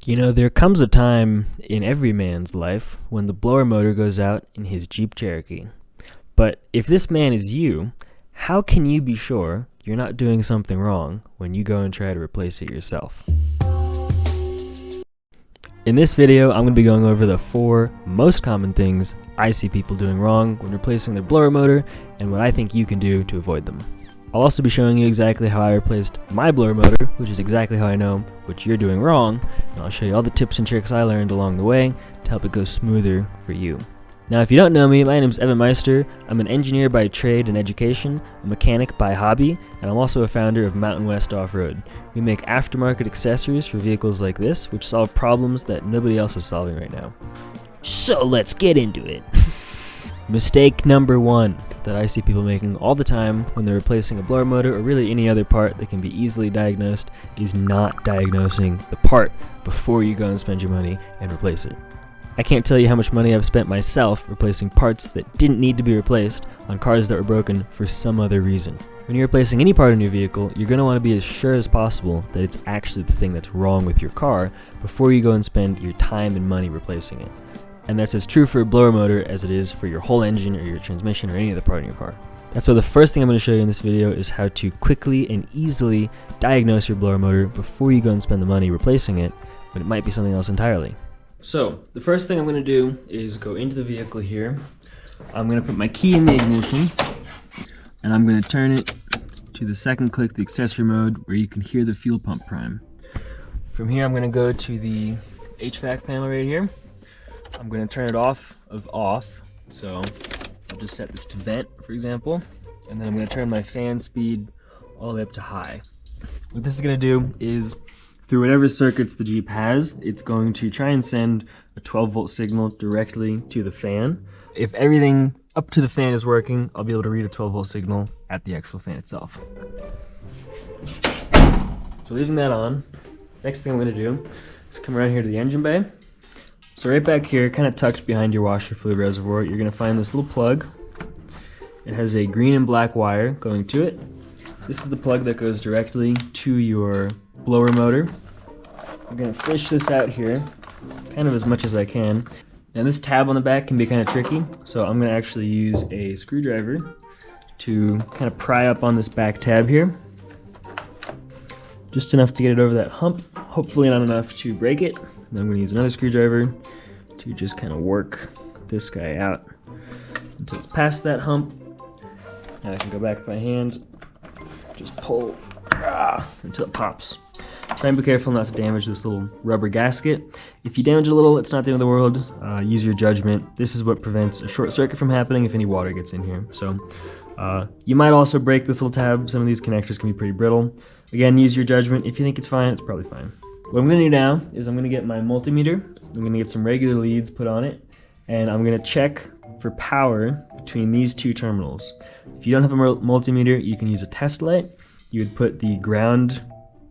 You know, there comes a time in every man's life when the blower motor goes out in his Jeep Cherokee. But if this man is you, how can you be sure you're not doing something wrong when you go and try to replace it yourself? In this video, I'm going to be going over the 4 most common things I see people doing wrong when replacing their blower motor and what I think you can do to avoid them. I'll also be showing you exactly how I replaced my blower motor, which is exactly how I know what you're doing wrong, and I'll show you all the tips and tricks I learned along the way to help it go smoother for you. Now, if you don't know me, my name is Evan Meister. I'm an engineer by trade and education, a mechanic by hobby, and I'm also a founder of Mountain West Off-Road. We make aftermarket accessories for vehicles like this, which solve problems that nobody else is solving right now. So let's get into it. Mistake number 1 that I see people making all the time when they're replacing a blower motor or really any other part that can be easily diagnosed is not diagnosing the part before you go and spend your money and replace it. I can't tell you how much money I've spent myself replacing parts that didn't need to be replaced on cars that were broken for some other reason. When you're replacing any part in your vehicle, you're going to want to be as sure as possible that it's actually the thing that's wrong with your car before you go and spend your time and money replacing it. And that's as true for a blower motor as it is for your whole engine or your transmission or any other part in your car. That's why the first thing I'm going to show you in this video is how to quickly and easily diagnose your blower motor before you go and spend the money replacing it when it might be something else entirely. So the first thing I'm going to do is go into the vehicle here. I'm going to put my key in the ignition and I'm going to turn it to the second click, the accessory mode, where you can hear the fuel pump prime. From here I'm going to go to the HVAC panel right here. I'm going to turn it off, so I'll just set this to vent, for example, and then I'm going to turn my fan speed all the way up to high. What this is going to do is, through whatever circuits the Jeep has, it's going to try and send a 12-volt signal directly to the fan. If everything up to the fan is working, I'll be able to read a 12-volt signal at the actual fan itself. So leaving that on, next thing I'm going to do is come around here to the engine bay. So right back here, kind of tucked behind your washer fluid reservoir, you're going to find this little plug. It has a green and black wire going to it. This is the plug that goes directly to your blower motor. I'm going to fish this out here, kind of as much as I can. Now this tab on the back can be kind of tricky, so I'm going to actually use a screwdriver to kind of pry up on this back tab here. Just enough to get it over that hump, hopefully not enough to break it. Then I'm going to use another screwdriver to just kind of work this guy out until it's past that hump. And I can go back with my hand, just pull until it pops. Try and be careful not to damage this little rubber gasket. If you damage it a little, it's not the end of the world. Use your judgment. This is what prevents a short circuit from happening if any water gets in here. So you might also break this little tab. Some of these connectors can be pretty brittle. Again, use your judgment. If you think it's fine, it's probably fine. What I'm going to do now is I'm going to get my multimeter, I'm going to get some regular leads put on it, and I'm going to check for power between these 2 terminals. If you don't have a multimeter, you can use a test light. You would put the ground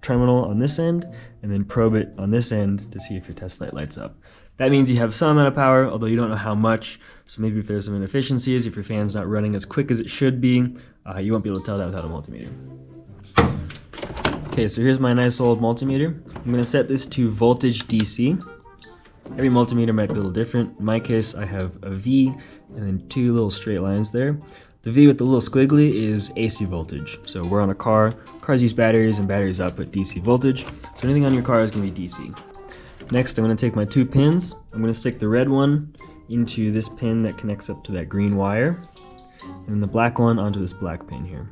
terminal on this end, and then probe it on this end to see if your test light lights up. That means you have some amount of power, although you don't know how much, so maybe if there's some inefficiencies, if your fan's not running as quick as it should be, you won't be able to tell that without a multimeter. Okay, so here's my nice old multimeter. I'm going to set this to voltage DC. Every multimeter might be a little different. In my case, I have a V and then 2 little straight lines there. The V with the little squiggly is AC voltage. So we're on a car. Cars use batteries and batteries output DC voltage. So anything on your car is going to be DC. Next, I'm going to take my 2 pins. I'm going to stick the red one into this pin that connects up to that green wire, and the black one onto this black pin here.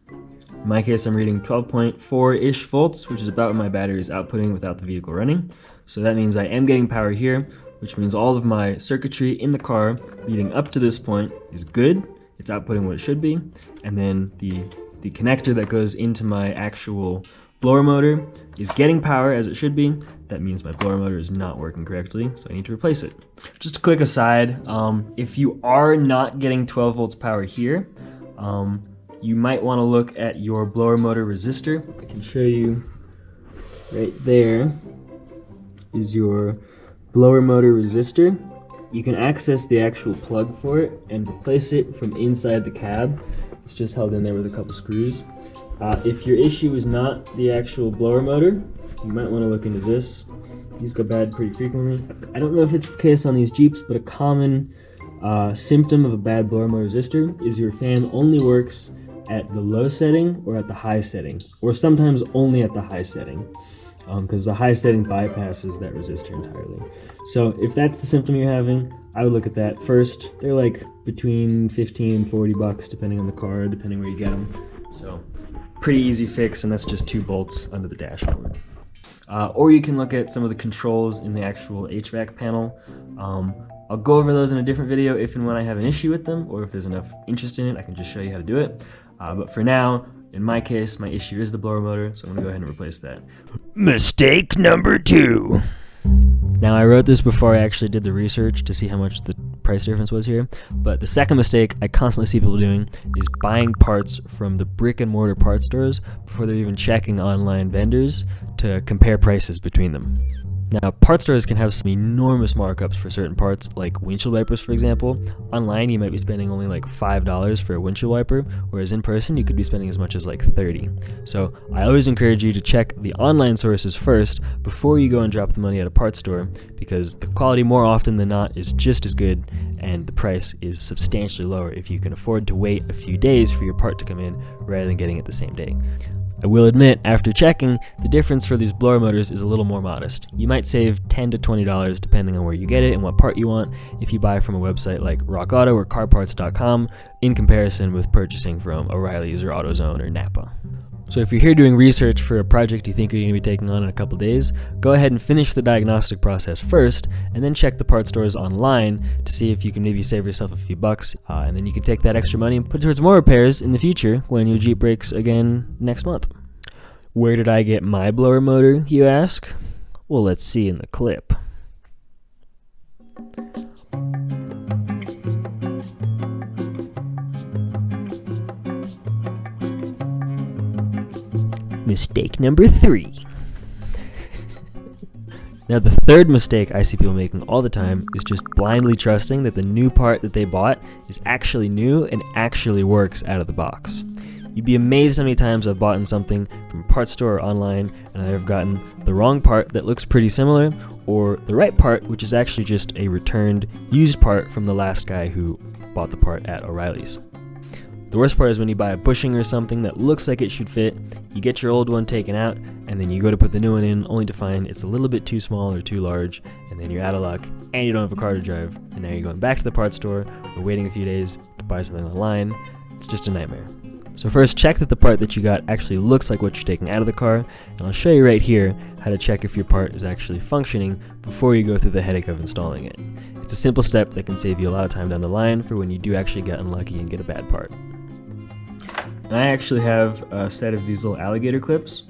In my case, I'm reading 12.4-ish volts, which is about what my battery is outputting without the vehicle running. So that means I am getting power here, which means all of my circuitry in the car leading up to this point is good. It's outputting what it should be. And then the connector that goes into my actual blower motor is getting power as it should be. That means my blower motor is not working correctly, so I need to replace it. Just a quick aside, if you are not getting 12 volts power here, you might want to look at your blower motor resistor. I can show you right there is your blower motor resistor. You can access the actual plug for it and replace it from inside the cab. It's just held in there with a couple screws. If your issue is not the actual blower motor, you might want to look into this. These go bad pretty frequently. I don't know if it's the case on these Jeeps, but a common symptom of a bad blower motor resistor is your fan only works at the low setting or at the high setting, or sometimes only at the high setting, because the high setting bypasses that resistor entirely. So if that's the symptom you're having, I would look at that first. They're like between 15 and 40 bucks depending on the car, depending where you get them. So pretty easy fix, and that's just 2 bolts under the dashboard. Or you can look at some of the controls in the actual HVAC panel. I'll go over those in a different video if and when I have an issue with them, or if there's enough interest in it, I can just show you how to do it. But for now, in my case, my issue is the blower motor, so I'm gonna go ahead and replace that. Mistake number 2. Now, I wrote this before I actually did the research to see how much the price difference was here, but the second mistake I constantly see people doing is buying parts from the brick and mortar parts stores before they're even checking online vendors to compare prices between them. Now, part stores can have some enormous markups for certain parts, like windshield wipers, for example. Online, you might be spending only like $5 for a windshield wiper, whereas in person, you could be spending as much as like $30. So I always encourage you to check the online sources first before you go and drop the money at a parts store, because the quality more often than not is just as good, and the price is substantially lower if you can afford to wait a few days for your part to come in rather than getting it the same day. I will admit, after checking, the difference for these blower motors is a little more modest. You might save $10 to $20 depending on where you get it and what part you want if you buy from a website like Rock Auto or CarParts.com in comparison with purchasing from O'Reilly's or AutoZone or Napa. So if you're here doing research for a project you think you're going to be taking on in a couple days, go ahead and finish the diagnostic process first, and then check the part stores online to see if you can maybe save yourself a few bucks, and then you can take that extra money and put it towards more repairs in the future when your Jeep breaks again next month. Where did I get my blower motor, you ask? Well, let's see in the clip. Mistake number 3. Now, the third mistake I see people making all the time is just blindly trusting that the new part that they bought is actually new and actually works out of the box. You'd be amazed how many times I've bought something from a parts store or online and I've gotten the wrong part that looks pretty similar, or the right part which is actually just a returned used part from the last guy who bought the part at O'Reilly's. The worst part is when you buy a bushing or something that looks like it should fit, you get your old one taken out, and then you go to put the new one in only to find it's a little bit too small or too large, and then you're out of luck and you don't have a car to drive, and now you're going back to the parts store or waiting a few days to buy something online. It's just a nightmare. So first, check that the part that you got actually looks like what you're taking out of the car, and I'll show you right here how to check if your part is actually functioning before you go through the headache of installing it. It's a simple step that can save you a lot of time down the line for when you do actually get unlucky and get a bad part. And I actually have a set of these little alligator clips.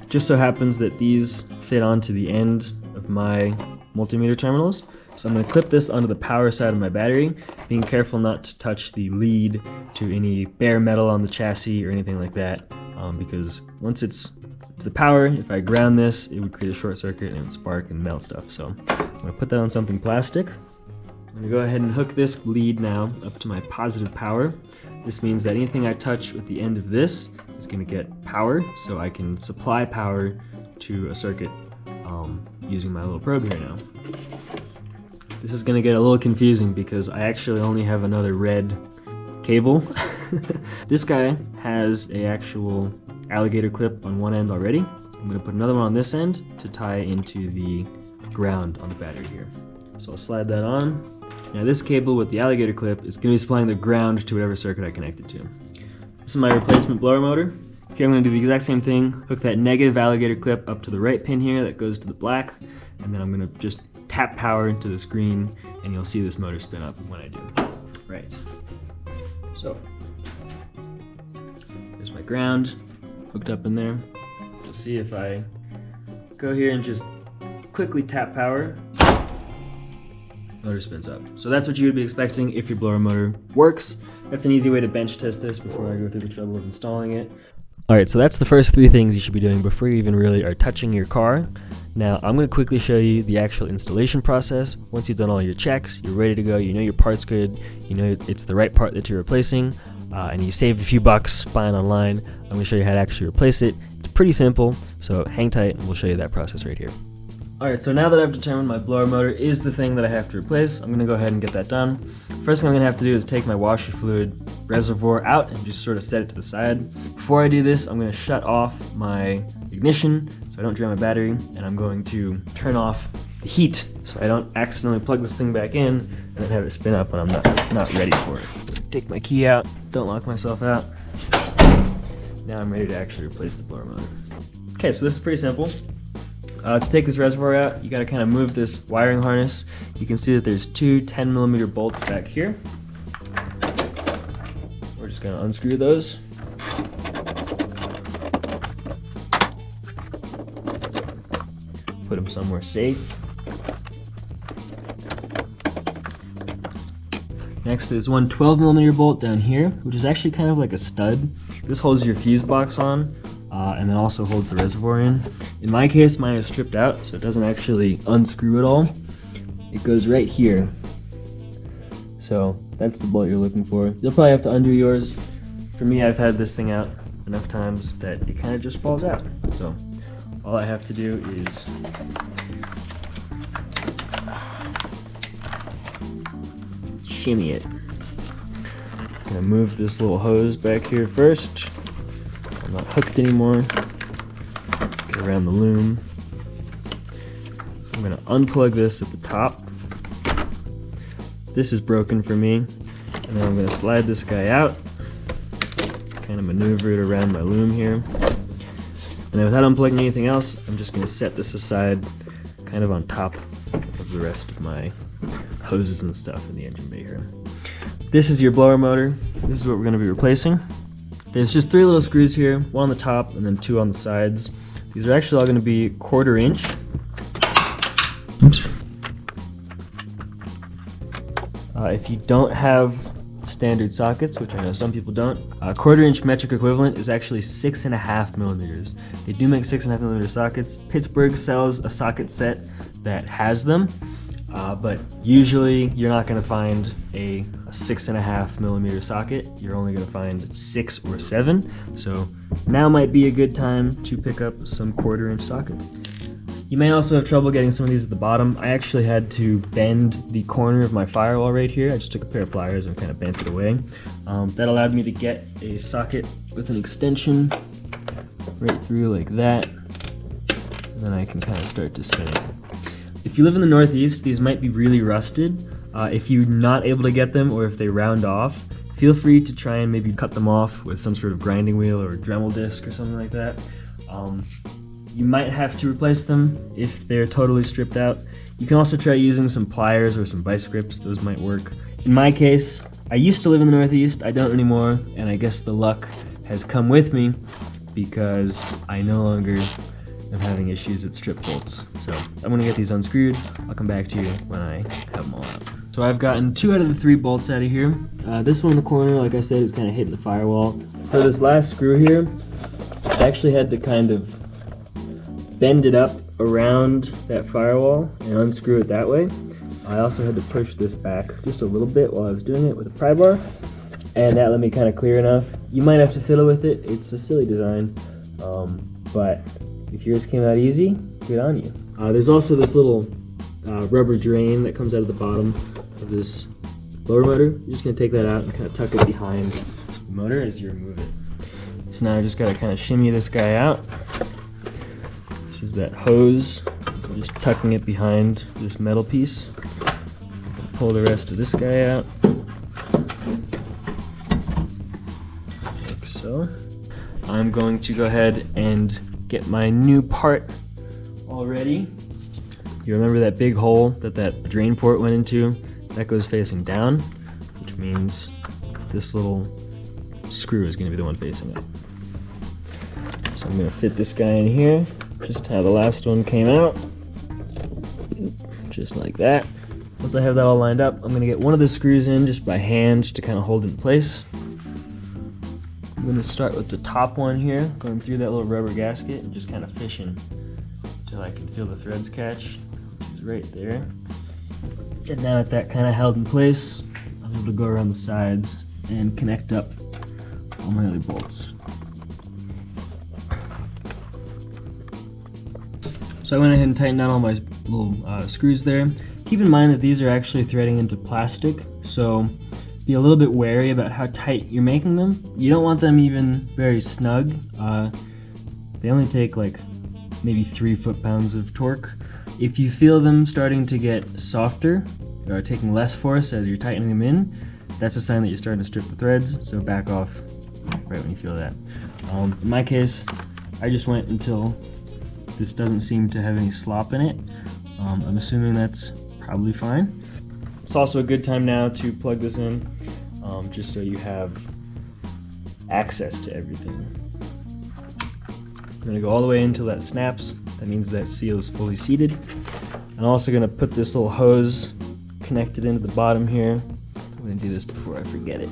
Just so happens that these fit onto the end of my multimeter terminals. So I'm going to clip this onto the power side of my battery, being careful not to touch the lead to any bare metal on the chassis or anything like that, because once it's to the power, if I ground this, it would create a short circuit and it would spark and melt stuff. So I'm going to put that on something plastic. I'm going to go ahead and hook this lead now up to my positive power. This means that anything I touch with the end of this is going to get power, so I can supply power to a circuit using my little probe here now. This is going to get a little confusing because I actually only have another red cable. This guy has an actual alligator clip on one end already. I'm going to put another one on this end to tie into the ground on the battery here. So I'll slide that on. Now this cable with the alligator clip is going to be supplying the ground to whatever circuit I connect it to. This is my replacement blower motor. Here I'm going to do the exact same thing. Hook that negative alligator clip up to the right pin here that goes to the black, and then I'm going to just tap power into this green, and you'll see this motor spin up when I do. Right. So, there's my ground hooked up in there. You'll see if I go here and just quickly tap power, motor spins up. So that's what you would be expecting if your blower motor works. That's an easy way to bench test this before I go through the trouble of installing it. Alright, so that's the first 3 things you should be doing before you even really are touching your car. Now, I'm going to quickly show you the actual installation process. Once you've done all your checks, you're ready to go, you know your part's good, you know it's the right part that you're replacing, and you saved a few bucks buying online. I'm going to show you how to actually replace it. It's pretty simple, so hang tight and we'll show you that process right here. Alright, so now that I've determined my blower motor is the thing that I have to replace, I'm going to go ahead and get that done. First thing I'm going to have to do is take my washer fluid reservoir out and just sort of set it to the side. Before I do this, I'm going to shut off my ignition so I don't drain my battery, and I'm going to turn off the heat so I don't accidentally plug this thing back in and then have it spin up when I'm not ready for it. Take my key out, don't lock myself out. Now I'm ready to actually replace the blower motor. Okay, so this is pretty simple. To take this reservoir out, you gotta kind of move this wiring harness. You can see that there's two 10mm bolts back here. We're just gonna unscrew those. Put them somewhere safe. Next is one 12mm bolt down here, which is actually kind of like a stud. This holds your fuse box on, and then also holds the reservoir in. In my case, mine is stripped out, so it doesn't actually unscrew at all. It goes right here. So that's the bolt you're looking for. You'll probably have to undo yours. For me, I've had this thing out enough times that it kind of just falls out. So all I have to do is shimmy it. I'm gonna move this little hose back here first. I'm not hooked anymore. Get around the loom. I'm gonna unplug this at the top. This is broken for me. And then I'm gonna slide this guy out. Kind of maneuver it around my loom here. And then without unplugging anything else, I'm just gonna set this aside kind of on top of the rest of my hoses and stuff in the engine bay here. This is your blower motor. This is what we're gonna be replacing. There's just 3 little screws here, 1 on the top and then 2 on the sides. These are actually all going to be 1/4 inch. Oops. If you don't have standard sockets, which I know some people don't, 1/4 inch metric equivalent is actually 6.5mm. They do make 6.5mm sockets. Pittsburgh sells a socket set that has them, but usually you're not going to find a 6.5mm socket. You're only going to find 6 or 7. So now might be a good time to pick up some 1/4 inch sockets. You may also have trouble getting some of these at the bottom. I actually had to bend the corner of my firewall right here. I just took a pair of pliers and kind of bent it away. That allowed me to get a socket with an extension right through like that. And then I can kind of start to spin it. If you live in the Northeast, these might be really rusted. If you're not able to get them or if they round off, feel free to try and maybe cut them off with some sort of grinding wheel or a Dremel disc or something like that. You might have to replace them if they're totally stripped out. You can also try using some pliers or some vice grips. Those might work. In my case, I used to live in the Northeast. I don't anymore, and I guess the luck has come with me because I no longer am having issues with strip bolts. So I'm gonna get these unscrewed. I'll come back to you when I have them all out. So I've gotten 2 out of the 3 bolts out of here. This one in the corner, like I said, is kind of hitting the firewall. For this last screw here, I actually had to kind of bend it up around that firewall and unscrew it that way. I also had to push this back just a little bit while I was doing it with a pry bar, and that let me kind of clear enough. You might have to fiddle with it. It's a silly design, but if yours came out easy, good on you. There's also this little rubber drain that comes out of the bottom of this blower motor. You're just going to take that out and kind of tuck it behind the motor as you remove it. So now I just got to kind of shimmy this guy out. This is that hose. I'm just tucking it behind this metal piece. Pull the rest of this guy out. Like so. I'm going to go ahead and get my new part all ready. You remember that big hole that drain port went into? That goes facing down, which means this little screw is going to be the one facing up. So I'm going to fit this guy in here, just how the last one came out. Just like that. Once I have that all lined up, I'm going to get one of the screws in just by hand to kind of hold it in place. I'm going to start with the top one here, going through that little rubber gasket and just kind of fishing until I can feel the threads catch, which is right there. And now with that kind of held in place, I'm able to go around the sides and connect up all my other bolts. So I went ahead and tightened down all my little screws there. Keep in mind that these are actually threading into plastic, so be a little bit wary about how tight you're making them. You don't want them even very snug. They only take like maybe 3 foot-pounds of torque. If you feel them starting to get softer, or taking less force as you're tightening them in, that's a sign that you're starting to strip the threads, so back off right when you feel that. In my case, I just went until this doesn't seem to have any slop in it. I'm assuming that's probably fine. It's also a good time now to plug this in, just so you have access to everything. I'm gonna go all the way until that snaps. That means that seal is fully seated. I'm also gonna put this little hose connected into the bottom here. I'm gonna do this before I forget it.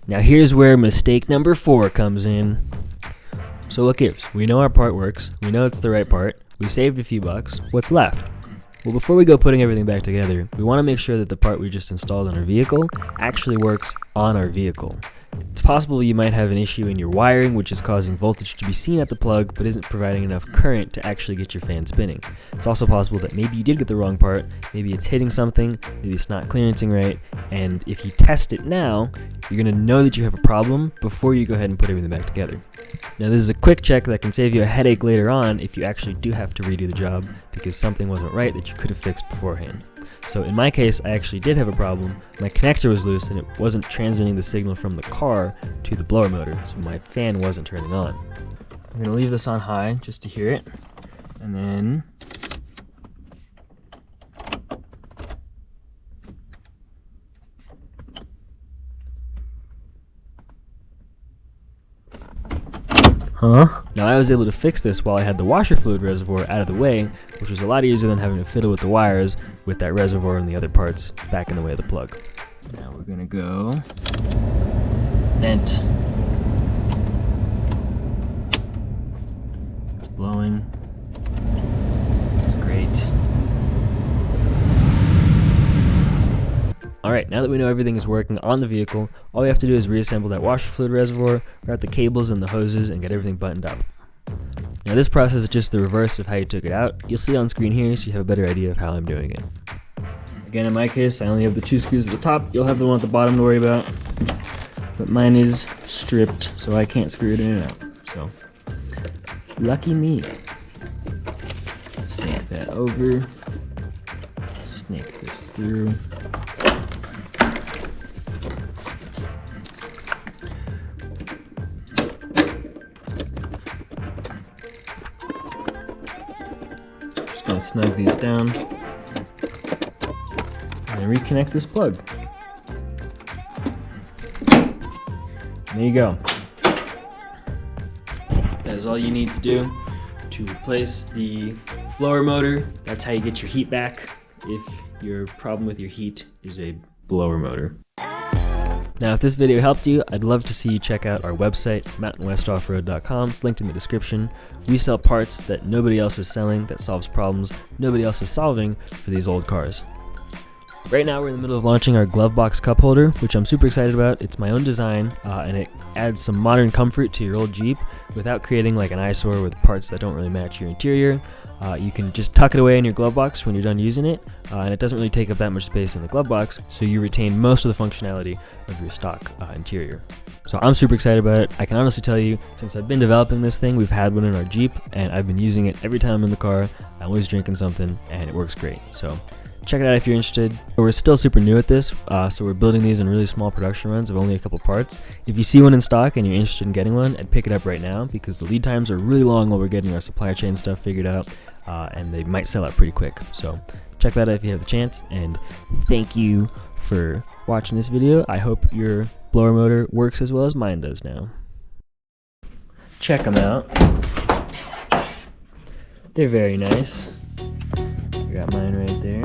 Now here's where mistake number 4 comes in. So what gives? We know our part works. We know it's the right part. We saved a few bucks. What's left? Well, before we go putting everything back together, we want to make sure that the part we just installed on our vehicle actually works on our vehicle. It's possible you might have an issue in your wiring, which is causing voltage to be seen at the plug, but isn't providing enough current to actually get your fan spinning. It's also possible that maybe you did get the wrong part, maybe it's hitting something, maybe it's not clearancing right, and if you test it now, you're going to know that you have a problem before you go ahead and put everything back together. Now this is a quick check that can save you a headache later on if you actually do have to redo the job because something wasn't right that you could have fixed beforehand. So in my case, I actually did have a problem. My connector was loose and it wasn't transmitting the signal from the car to the blower motor, so my fan wasn't turning on. I'm going to leave this on high just to hear it, and then Now I was able to fix this while I had the washer fluid reservoir out of the way, which was a lot easier than having to fiddle with the wires with that reservoir and the other parts back in the way of the plug. Now we're gonna go vent. It's blowing. It's great. Alright, now that we know everything is working on the vehicle, all we have to do is reassemble that washer fluid reservoir, route the cables and the hoses, and get everything buttoned up. Now this process is just the reverse of how you took it out. You'll see on screen here so you have a better idea of how I'm doing it. Again, in my case, I only have the 2 screws at the top. You'll have the one at the bottom to worry about. But mine is stripped, so I can't screw it in and out. So, lucky me. Snake that over. Snake this through. Snug these down and then reconnect this plug. There you go. That is all you need to do to replace the blower motor. That's how you get your heat back if your problem with your heat is a blower motor. Now, if this video helped you, I'd love to see you check out our website, mountainwestoffroad.com. It's linked in the description. We sell parts that nobody else is selling, that solves problems nobody else is solving for these old cars. Right now, we're in the middle of launching our glove box cup holder, which I'm super excited about. It's my own design, and it adds some modern comfort to your old Jeep without creating like an eyesore with parts that don't really match your interior. You can just tuck it away in your glove box when you're done using it, and it doesn't really take up that much space in the glove box, so you retain most of the functionality of your stock interior. So I'm super excited about it. I can honestly tell you, since I've been developing this thing, we've had one in our Jeep, and I've been using it every time I'm in the car. I'm always drinking something, and it works great. So check it out if you're interested. We're still super new at this, so we're building these in really small production runs of only a couple parts. If you see one in stock and you're interested in getting one, I'd pick it up right now because the lead times are really long while we're getting our supply chain stuff figured out, and they might sell out pretty quick. So check that out if you have the chance, and thank you for watching this video. I hope your blower motor works as well as mine does now. Check them out. They're very nice. I got mine right there.